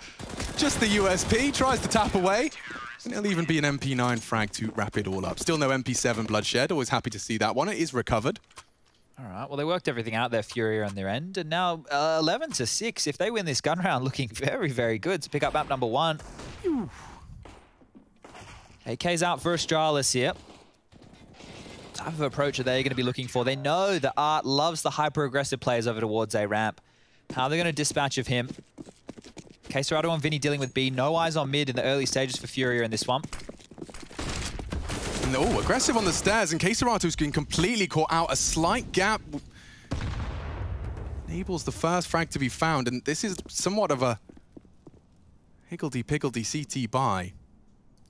Just the USP, tries to tap away. And it'll even be an MP9 frag to wrap it all up. Still no MP7 bloodshed. Always happy to see that one. It is recovered. All right, well, they worked everything out there, Furia on their end, and now 11-6. If they win this gun round, looking very, very good to pick up map number 1. AK's out for Astralis here. What type of approach are they going to be looking for? They know that Art loves the hyper-aggressive players over towards A ramp. How are they going to dispatch of him? Queserado and Vinny dealing with B. No eyes on mid in the early stages for FURIA in this one. No, aggressive on the stairs, and Queserato's getting completely caught out. A slight gap enables the first frag to be found, and this is somewhat of a higgledy-piggledy CT buy.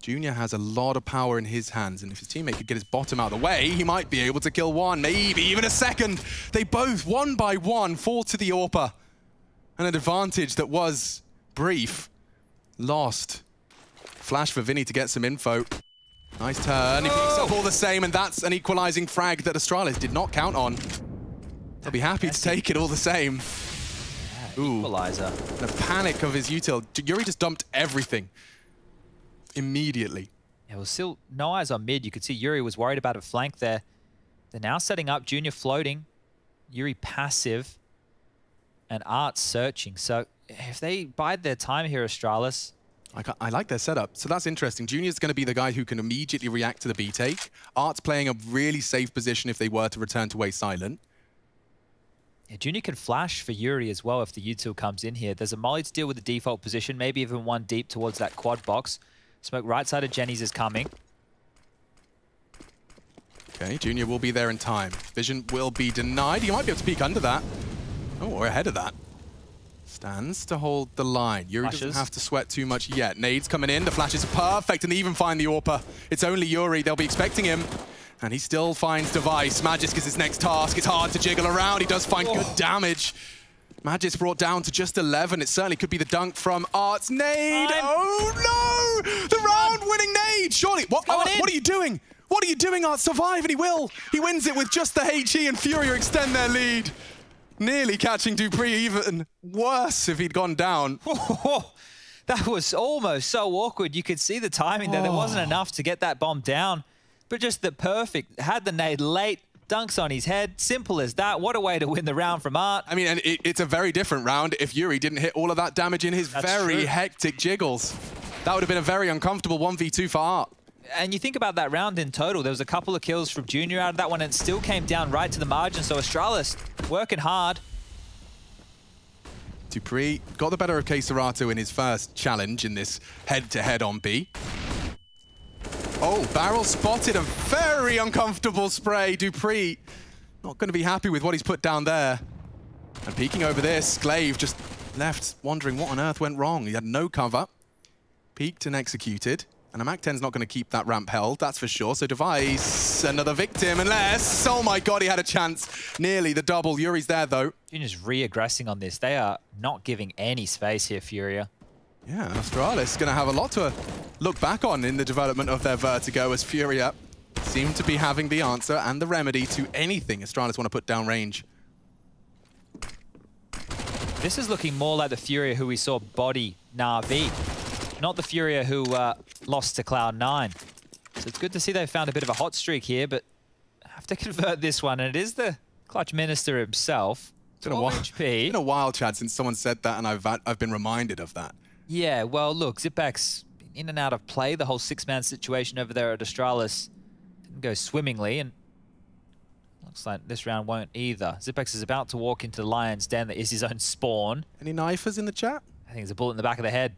Junior has a lot of power in his hands, and if his teammate could get his bottom out of the way, he might be able to kill one, maybe even a second. They both, one by one, fall to the AWPer. And an advantage that was brief, lost. Flash for Vinny to get some info. Nice turn, he picks up all the same, and that's an equalizing frag that Astralis did not count on. They'll be happy to take it all the same. Ooh. Equalizer. The panic of his util. Yuri just dumped everything immediately. Yeah, well, still no eyes on mid. You could see Yuri was worried about a flank there. They're now setting up, Junior floating, Yuri passive, and Art searching. So if they bide their time here, Astralis. I like their setup. So that's interesting. Junior's going to be the guy who can immediately react to the B take. Art's playing a really safe position if they were to return to way silent. Yeah, Junior can flash for Yuri as well if the util comes in here. There's a molly to deal with the default position, maybe even one deep towards that quad box. Smoke right side of Jenny's is coming. Okay, Junior will be there in time. Vision will be denied. He might be able to peek under that. Oh, or ahead of that. Stands to hold the line. Yuri doesn't have to sweat too much yet. Nades coming in. The flash is perfect, and they even find the AWPer. It's only Yuri. They'll be expecting him. And he still finds Device. Magisk is his next task. It's hard to jiggle around. He does find good damage. Magisk brought down to just 11. It certainly could be the dunk from Art's nade. Oh, no! The round-winning nade! Surely, what are you doing? What are you doing, Art? Survive, and he will. He wins it with just the HE, and FURIA extend their lead. Nearly catching dupreeh, even worse if he'd gone down. That was almost so awkward. You could see the timing there. There wasn't enough to get that bomb down. But just the perfect, had the nade late, dunks on his head. Simple as that. What a way to win the round from Art. I mean, and it's a very different round if Yuri didn't hit all of that damage in his very hectic jiggles. That would have been a very uncomfortable 1v2 for Art. And you think about that round in total, there was a couple of kills from Junior out of that one, and it still came down right to the margin. So Astralis working hard. dupreeh got the better of Queserato in his first challenge in this head-to-head on B. Oh, Barrel spotted a very uncomfortable spray. dupreeh not going to be happy with what he's put down there. And peeking over this, Glaive just left wondering what on earth went wrong. He had no cover. Peeked and executed. And a MAC-10's not going to keep that ramp held, that's for sure. So Device, another victim, unless... Oh my god, he had a chance. Nearly the double. Yuri's there, though. Junior's re-aggressing on this. They are not giving any space here, FURIA. Yeah, Astralis going to have a lot to look back on in the development of their Vertigo, as FURIA seem to be having the answer and the remedy to anything Astralis want to put down range. This is looking more like the FURIA who we saw body Na'Vi, not the FURIA who lost to Cloud9. So it's good to see they found a bit of a hot streak here, but have to convert this one, and it is the Clutch Minister himself. It's been a while, Chad, since someone said that, and I've been reminded of that. Yeah, well, look, Zipback's in and out of play. The whole six-man situation over there at Astralis didn't go swimmingly, and looks like this round won't either. Zipex is about to walk into the Lion's Den that is his own spawn. Any knifers in the chat? I think there's a bullet in the back of the head.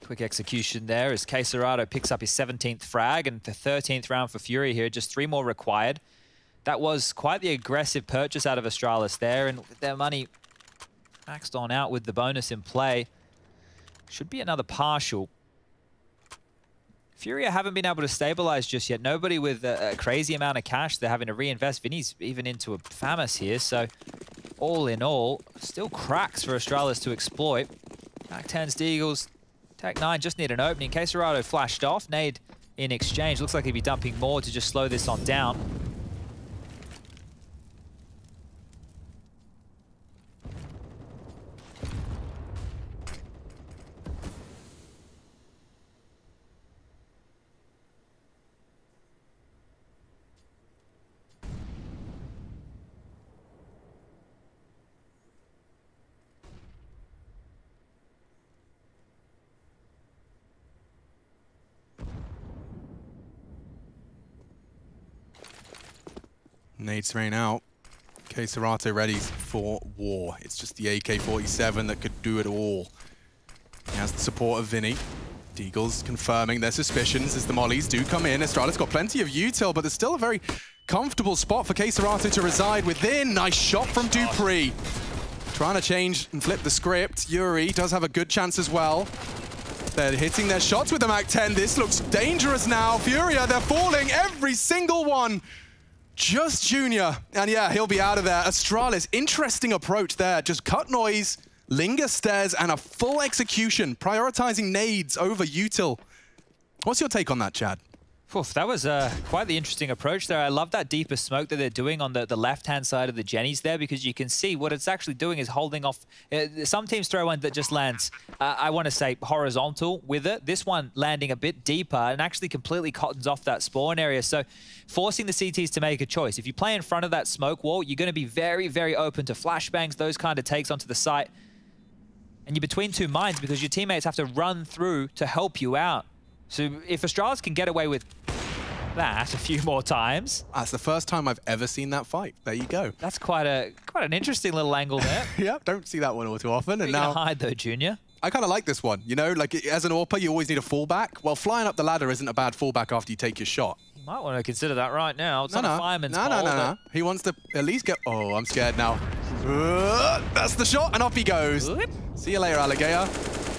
Quick execution there as Queserado picks up his 17th frag, and the 13th round for FURIA here. Just 3 more required. That was quite the aggressive purchase out of Astralis there, and with their money maxed on out with the bonus in play, should be another partial. FURIA haven't been able to stabilize just yet. Nobody with a crazy amount of cash. They're having to reinvest. Vinny's even into a FAMAS here, so all in all, still cracks for Astralis to exploit. MAC-10's Deagles, Tech9 just need an opening. Queserado flashed off. Nade in exchange. Looks like he'd be dumping more to just slow this on down. Nade's rain out. Okay, Serato ready for war. It's just the AK-47 that could do it all. He has the support of Vinny. Deagle's confirming their suspicions as the mollies do come in. Astralis got plenty of util, but there's still a very comfortable spot for Serato to reside within. Nice shot from Dupree. Trying to change and flip the script. Yuri does have a good chance as well. They're hitting their shots with the MAC-10. This looks dangerous now. FURIA, they're falling, every single one. Just Junior. And yeah, he'll be out of there. Astralis, interesting approach there. Just cut noise, linger stairs, and a full execution, prioritizing nades over util. What's your take on that, Chad? Oof, that was quite the interesting approach there. I love that deeper smoke that they're doing on the left-hand side of the Jennies there, because you can see what it's actually doing is holding off. Some teams throw one that just lands, I want to say, horizontal with it. This one landing a bit deeper and actually completely cottons off that spawn area. So forcing the CTs to make a choice. If you play in front of that smoke wall, you're going to be very, very open to flashbangs, those kind of takes onto the site. And you're between two minds because your teammates have to run through to help you out. So if Astralis can get away with that a few more times. That's the first time I've ever seen that fight. There you go. That's quite an interesting little angle there. Yeah, don't see that one all too often. And now hide though, Junior. I kind of like this one. You know, like as an AWPer, you always need a fallback. Well, flying up the ladder isn't a bad fallback after you take your shot. You might want to consider that right now. It's not a fireman's hole. No. He wants to at least get... Oh, I'm scared now. That's the shot, and off he goes. Whoop. See you later, alligator.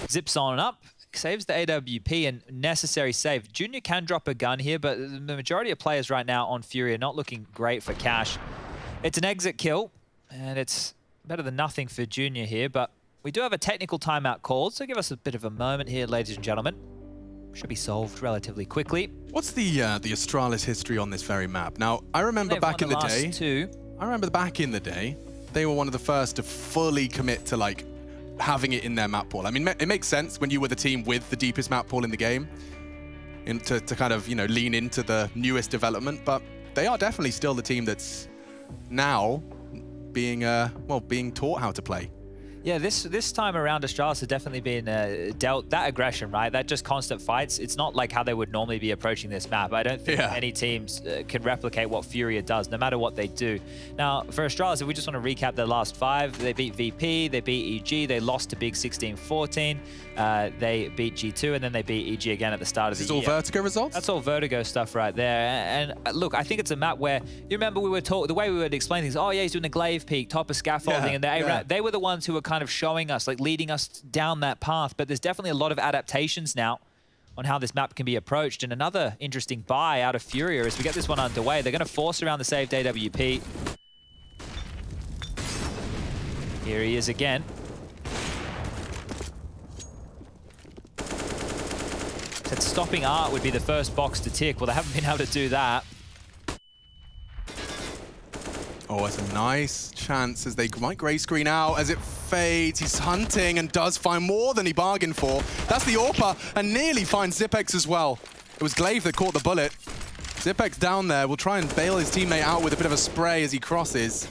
Zips on up. Saves the AWP and necessary save. Junior can drop a gun here, but the majority of players right now on FURIA are not looking great for cash. It's an exit kill, and it's better than nothing for Junior here, but we do have a technical timeout called, so give us a bit of a moment here, ladies and gentlemen. Should be solved relatively quickly. What's the Astralis history on this very map? Now, I remember back in the day... I remember back in the day, they were one of the first to fully commit to, like, having it in their map pool. I mean, it makes sense when you were the team with the deepest map pool in the game to kind of, you know, lean into the newest development, but they are definitely still the team that's now being, well, being taught how to play. Yeah, this time around, Astralis has definitely been dealt that aggression, right? That just constant fights. It's not like how they would normally be approaching this map. I don't think any teams can replicate what FURIA does, no matter what they do. Now, for Astralis, if we just want to recap their last 5, they beat VP, they beat EG, they lost to Big 16-14, they beat G2, and then they beat EG again at the start of the year. This is all Vertigo results? That's all Vertigo stuff right there. And look, I think it's a map where, you remember we were the way we would explain things, oh yeah, he's doing a glaive peak, top of scaffolding, and they were the ones who were kind of showing us, like leading us down that path. But there's definitely a lot of adaptations now on how this map can be approached. And another interesting buy out of FURIA as we get this one underway. They're going to force around the saved AWP. Here he is again. Said stopping Art would be the first box to tick. Well, they haven't been able to do that. Oh, it's a nice chance as they might gray screen out as it fades. He's hunting and does find more than he bargained for. That's the AWPer and nearly finds Zipex as well. It was glaive that caught the bullet. Zipex down there will try and bail his teammate out with a bit of a spray as he crosses.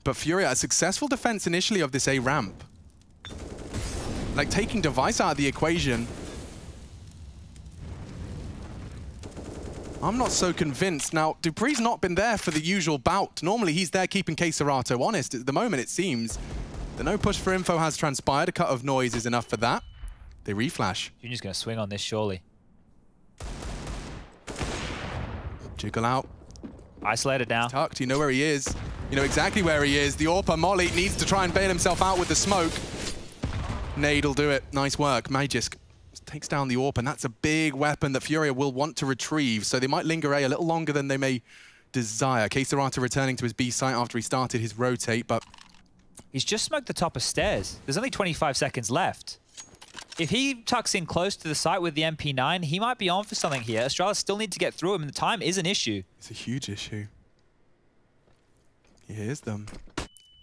But FURIA, a successful defense initially of this A ramp. Like taking Device out of the equation. I'm not so convinced. Now, Dupree's not been there for the usual bout. Normally, he's there keeping Serato honest. At the moment, it seems the no push for info has transpired. A cut of noise is enough for that. They reflash. Junior's going to swing on this, surely. Jiggle out. Isolated now. He's tucked. You know where he is. You know exactly where he is. The AWPer Molly needs to try and bail himself out with the smoke. Nade will do it. Nice work. Magisk takes down the AWP, and that's a big weapon that FURIA will want to retrieve, so they might linger A a little longer than they may desire. Serato returning to his B site after he started his rotate, but... He's just smoked the top of stairs. There's only 25 seconds left. If he tucks in close to the site with the MP9, he might be on for something here. Astralis still need to get through him, and the time is an issue. It's a huge issue. Here's them.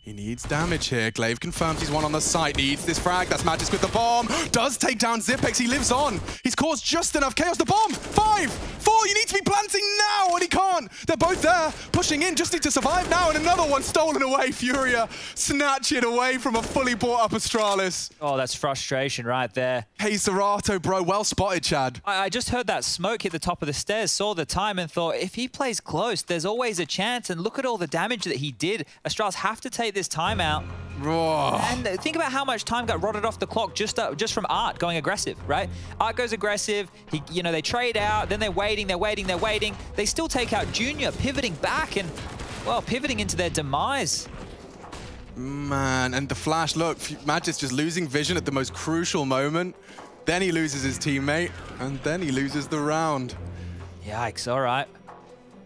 He needs damage here. Glaive confirms he's one on the site. Needs this frag. That's Magisk with the bomb. Does take down Zipex. He lives on. He's caused just enough chaos. The bomb. 5, 4. You need to be planting now, and he can't. They're both there. Pushing in. Just need to survive now. And another one stolen away. FURIA snatch it away from a fully bought up Astralis. Oh, that's frustration right there. Hey, Serato, bro. Well spotted, Chad. I just heard that smoke hit the top of the stairs, saw the time, and thought, if he plays close, there's always a chance. And look at all the damage that he did. Astralis have to take this timeout. Oh. And think about how much time got rotted off the clock just from Art going aggressive, right? Art goes aggressive. They trade out. Then they're waiting. They still take out Junior, pivoting back and, well, pivoting into their demise. Man, and the flash, look, Magisk just losing vision at the most crucial moment. Then he loses his teammate, and then he loses the round. Yikes, all right.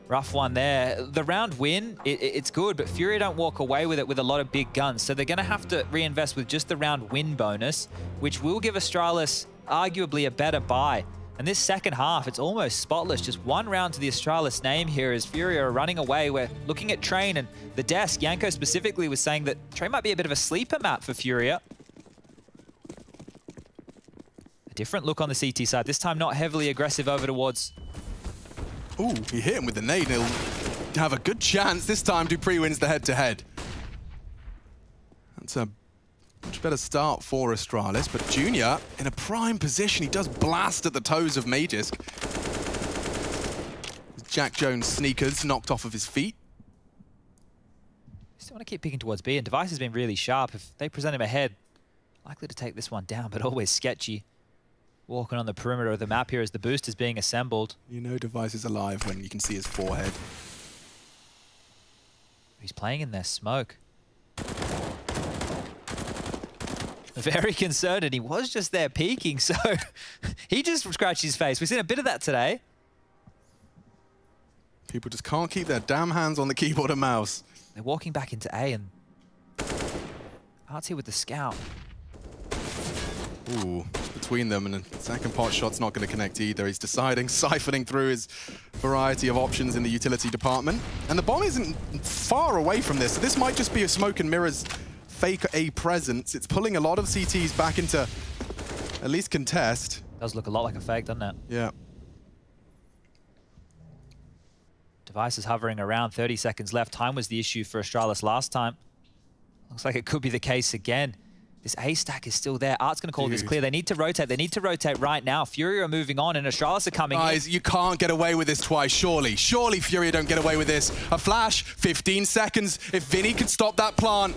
Rough one there. The round win, it's good, but FURIA don't walk away with it with a lot of big guns. So they're going to have to reinvest with just the round win bonus, which will give Astralis arguably a better buy. And this second half, it's almost spotless. Just one round to the Astralis name here as FURIA are running away. We're looking at Train and the desk. Yanko specifically was saying that Train might be a bit of a sleeper map for FURIA. A different look on the CT side. This time not heavily aggressive over towards... Ooh, he hit him with the nade. He'll have a good chance. This time, Dupree wins the head-to-head. That's a much better start for Astralis, but Junior in a prime position. He does blast at the toes of Magisk. Jack Jones sneakers knocked off of his feet. Still want to keep picking towards B, and Device has been really sharp. If they present him ahead, likely to take this one down, but always sketchy. Walking on the perimeter of the map here as the boost is being assembled. You know Device is alive when you can see his forehead. He's playing in their smoke. Very concerned, and he was just there peeking, so he just scratched his face. We've seen a bit of that today. People just can't keep their damn hands on the keyboard and mouse. They're walking back into A, and Art's here with the scout. Ooh, between them, and the second pot shot's not going to connect either. He's deciding, siphoning through his variety of options in the utility department. And the bomb isn't far away from this, so this might just be a smoke and mirrors fake A presence. It's pulling a lot of CTs back into at least contest. Does look a lot like a fake, doesn't it? Yeah. Device is hovering around, 30 seconds left. Time was the issue for Astralis last time. Looks like it could be the case again. This A stack is still there. Art's going to call this clear. They need to rotate. They need to rotate right now. FURIA are moving on, and Astralis are coming in. You can't get away with this twice, surely. Surely FURIA don't get away with this. A flash, 15 seconds. If Vinny could stop that plant.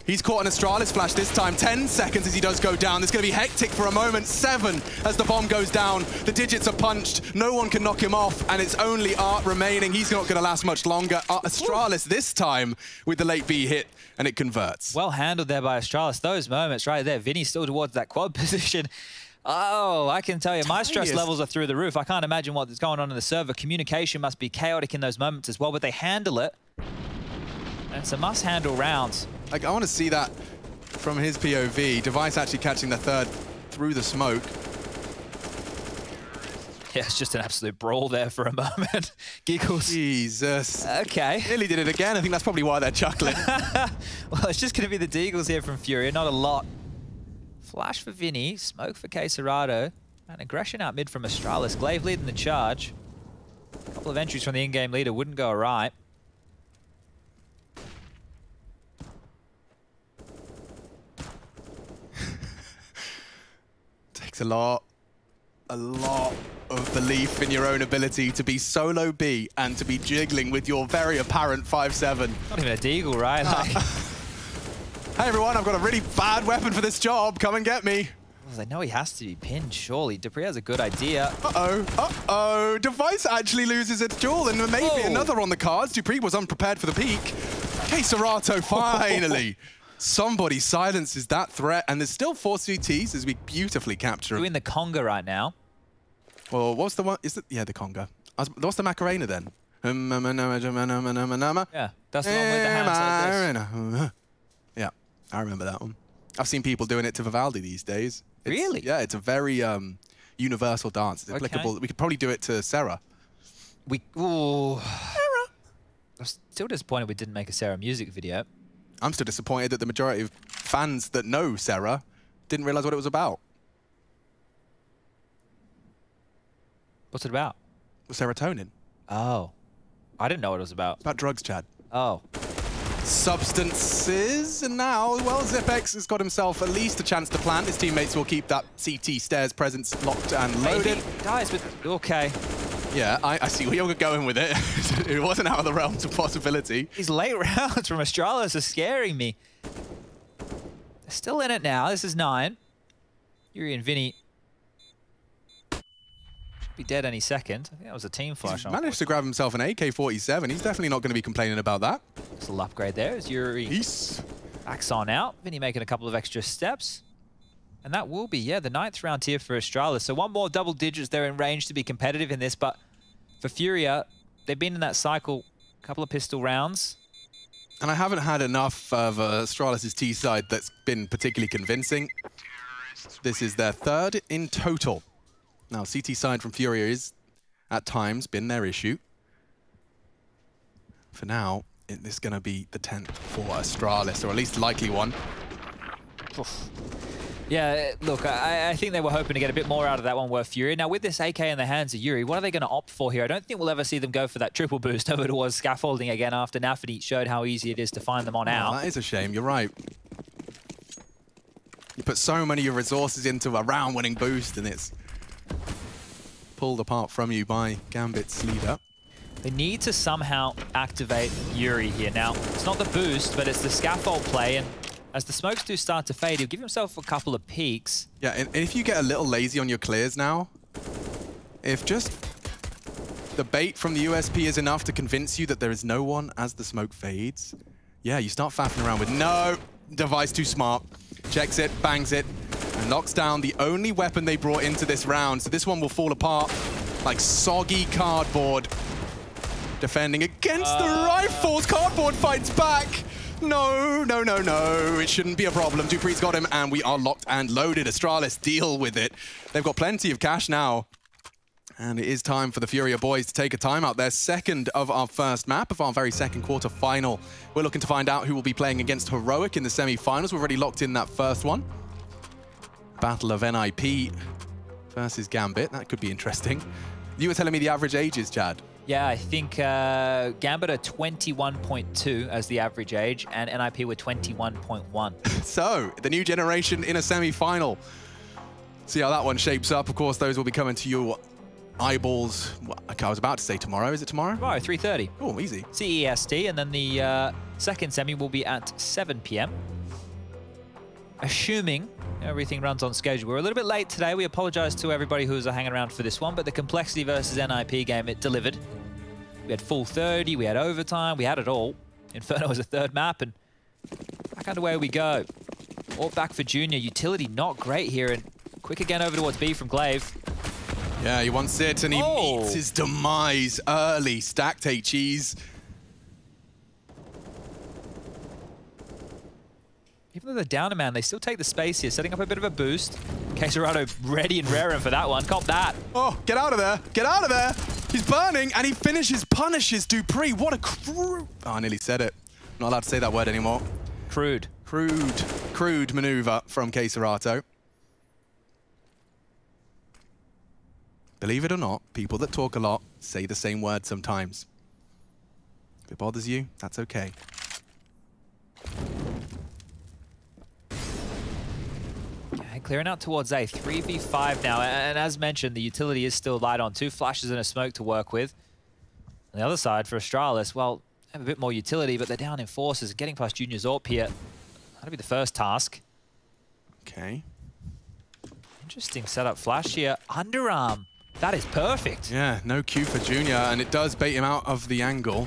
He's caught an Astralis flash this time. 10 seconds as he does go down. It's going to be hectic for a moment. 7 as the bomb goes down. The digits are punched. No one can knock him off, and it's only Art remaining. He's not going to last much longer. Astralis this time with the late B hit, and it converts. Well handled there by Astralis. Those moments right there. Vinny's still towards that quad position. Oh, I can tell you, my stress levels are through the roof. I can't imagine what's going on in the server. Communication must be chaotic in those moments as well, but they handle it. And it's a must-handle round. Like, I want to see that from his POV. Device actually catching the third through the smoke. Yeah, it's just an absolute brawl there for a moment. Giggles. Jesus. Okay. Nearly did it again. I think that's probably why they're chuckling. Well, it's just going to be the Deagles here from FURIA. Not a lot. Flash for Vinny. Smoke for Serato. And aggression out mid from Astralis. Glaive leading the charge. A couple of entries from the in-game leader wouldn't go right. Takes a lot of belief in your own ability to be solo B and to be jiggling with your very apparent 5'7". Not even a Deagle, right? Like... Hey everyone, I've got a really bad weapon for this job. Come and get me. They know he has to be pinned, surely. Dupree has a good idea. Uh-oh. Device actually loses its duel, and maybe another on the cards. Dupree was unprepared for the peak. Serato finally. Somebody silences that threat, and there's still 4 CTs as we beautifully capture him. Doing the conga right now. Well, what's the one? Is it? Yeah, the conga. What's the Macarena then? Yeah, that's the one with the hands like this. Yeah, I remember that one. I've seen people doing it to Vivaldi these days. Really? Yeah, it's a very universal dance. It's applicable. We could probably do it to Sarah. Sarah. I'm still disappointed we didn't make a Sarah music video. I'm still disappointed that the majority of fans that know Serra didn't realize what it was about. What's it about? Serotonin. Oh. I didn't know what it was about. It's about drugs, Chad. Oh. Substances, and now, well, Zipex has got himself at least a chance to plant. His teammates will keep that CT stairs presence locked and loaded. Guys, but okay. Yeah, I see where you're going with it. It wasn't out of the realms of possibility. These late rounds from Astralis are scaring me. They're still in it now. This is 9. Yuri and Vinny should be dead any second. I think that was a team flash. He's managed to grab himself an AK-47. He's definitely not going to be complaining about that. It's a little upgrade there as Yuri backs on out. Vinny making a couple of extra steps. And that will be, yeah, the 9th round here for Astralis. So one more double digits. They're in range to be competitive in this. But for FURIA, they've been in that cycle, a couple of pistol rounds. And I haven't had enough of Astralis' T side that's been particularly convincing. This is their 3rd in total. Now, CT side from FURIA is, at times, been their issue. For now, it is going to be the 10th for Astralis, or at least likely one. Oof. Yeah, look, I think they were hoping to get a bit more out of that one with FURIA. Now, with this AK in the hands of Yuri, what are they going to opt for here? I don't think we'll ever see them go for that triple boost over towards scaffolding again after Nafany showed how easy it is to find them on out. That is a shame, you're right. You put so many of your resources into a round-winning boost, and it's pulled apart from you by Gambit's leader. They need to somehow activate Yuri here. Now, it's not the boost, but it's the scaffold play, and as the smokes do start to fade, he'll give himself a couple of peeks. Yeah, and if you get a little lazy on your clears now, if just the bait from the USP is enough to convince you that there is no one as the smoke fades, yeah, you start faffing around with no, device too smart. Checks it, bangs it, and knocks down the only weapon they brought into this round. So this one will fall apart like soggy cardboard. Defending against the rifles. Cardboard fights back. No, no, no, no. It shouldn't be a problem. Dupree's got him, and we are locked and loaded. Astralis deal with it. They've got plenty of cash now. And it is time for the FURIA boys to take a timeout. Their 2nd of our first map of our very 2nd quarter final. We're looking to find out who will be playing against Heroic in the semi-finals. We've already locked in that 1st one. Battle of NIP versus Gambit. That could be interesting. You were telling me the average ages, Chad. Yeah, I think Gambit are 21.2 as the average age, and NIP were 21.1. So, the new generation in a semi-final. See how that one shapes up. Of course, those will be coming to your eyeballs. Well, okay, I was about to say tomorrow. Is it tomorrow? Tomorrow, 3:30. Oh, easy. CEST, and then the 2nd semi will be at 7 p.m. Assuming everything runs on schedule. We're a little bit late today. We apologize to everybody who was hanging around for this one, but the Complexity versus NIP game, it delivered. We had full 30, we had overtime, we had it all. Inferno was a 3rd map, and back underway we go. All back for Junior. Utility not great here, and quick again over towards B from Glaive. Yeah, he wants it, and he meets his demise early. Stacked HEs. Even though they're down a man, they still take the space here, setting up a bit of a boost. Queserato ready and raring for that one. Cop that. Oh, get out of there. Get out of there. He's burning, and he punishes Dupree. What a crude... Oh, I nearly said it. I'm not allowed to say that word anymore. Crude. Crude maneuver from Queserato. Believe it or not, people that talk a lot say the same word sometimes. If it bothers you, that's okay. Clearing out towards A, 3v5 now, and as mentioned, the utility is still light on. 2 flashes and a smoke to work with. On the other side, for Astralis, well, they have a bit more utility, but they're down in forces. Getting past Junior's AWP here, that'll be the first task. Okay. Interesting setup flash here. Underarm, that is perfect. Yeah, no Q for Junior, and it does bait him out of the angle.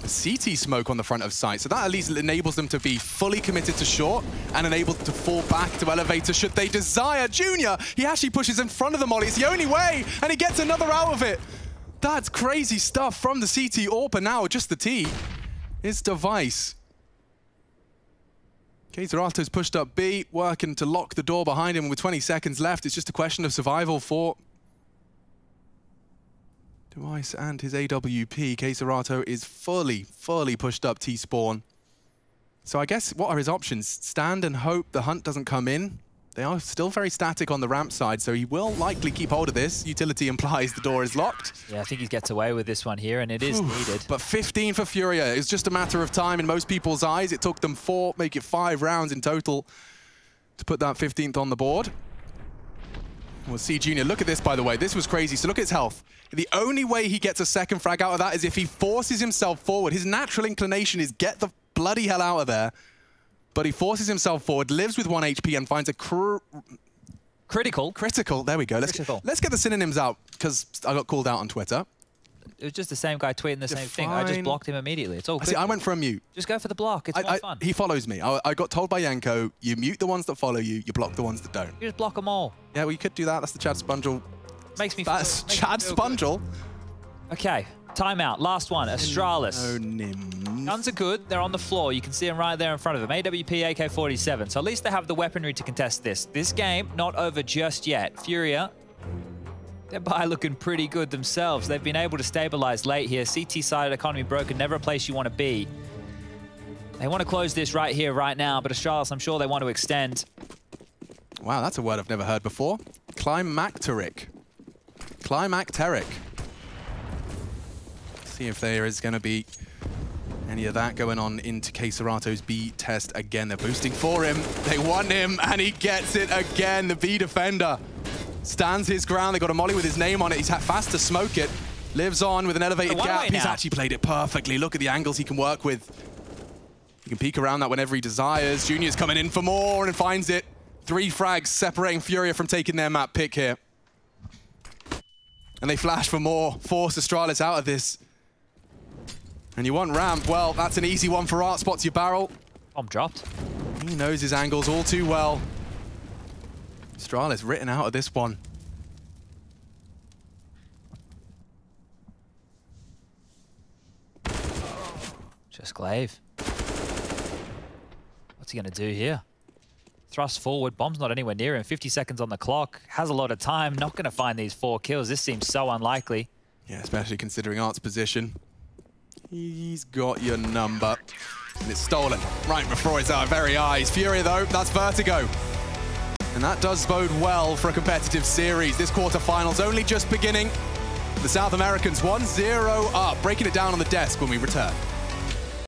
CT smoke on the front of site, so that at least enables them to be fully committed to short and enabled to fall back to elevator should they desire. Junior, he actually pushes in front of the molly. It's the only way, and he gets another out of it. That's crazy stuff from the CT AWP, now just the T. His device. Queserato's pushed up B, working to lock the door behind him with 20 seconds left. It's just a question of survival for Device and his AWP. Queserato is fully pushed up T-spawn. So I guess what are his options? Stand and hope the hunt doesn't come in. They are still very static on the ramp side, so he will likely keep hold of this. Utility implies the door is locked. Yeah, I think he gets away with this one here, and it is needed. But 15 for FURIA. It's just a matter of time in most people's eyes. It took them 4, make it 5 rounds in total to put that 15th on the board. We'll see Junior. Look at this, by the way. This was crazy. So look at his health. The only way he gets a second frag out of that is if he forces himself forward. His natural inclination is get the bloody hell out of there. But he forces himself forward, lives with 1 HP, and finds a critical. There we go. Let's get the synonyms out, because I got called out on Twitter. It was just the same guy tweeting the same thing. I just blocked him immediately. It's all good. See, I went for a mute. Just go for the block. It's more fun. He follows me. I got told by Yanko, you mute the ones that follow you, you block the ones that don't. You just block them all. Yeah, well, you could do that. That's the Chad Spongel. That's Chad Spongel. Okay, timeout. Last one. Astralis. Oh, Nim. Guns are good. They're on the floor. You can see them right there in front of them. AWP AK-47. So at least they have the weaponry to contest this. This game, not over just yet. FURIA, they're by looking pretty good themselves. They've been able to stabilize late here. CT side economy broken, never a place you want to be. They want to close this right here, right now, but Astralis, I'm sure they want to extend. Wow, that's a word I've never heard before. Climacteric. Climacteric. See if there is going to be any of that going on into K-Serato's B test again. They're boosting for him. They want him, and he gets it again. The B defender stands his ground. They got a molly with his name on it. He's fast to smoke it. Lives on with an elevated gap. He's actually played it perfectly. Look at the angles he can work with. He can peek around that whenever he desires. Junior's coming in for more and finds it. 3 frags separating FURIA from taking their map pick here. And they flash for more. Force Astralis out of this. And you want ramp, well, that's an easy one for Art. Spots your barrel. Bomb dropped. He knows his angles all too well. Astralis written out of this one. Just Glaive. What's he going to do here? Thrust forward. Bomb's not anywhere near him. 50 seconds on the clock. Has a lot of time. Not going to find these 4 kills. This seems so unlikely. Yeah, especially considering Art's position. He's got your number. And it's stolen right before his very eyes. FURIA, though, that's Vertigo. And that does bode well for a competitive series. This quarterfinal's only just beginning. The South Americans 1-0 up, breaking it down on the desk when we return.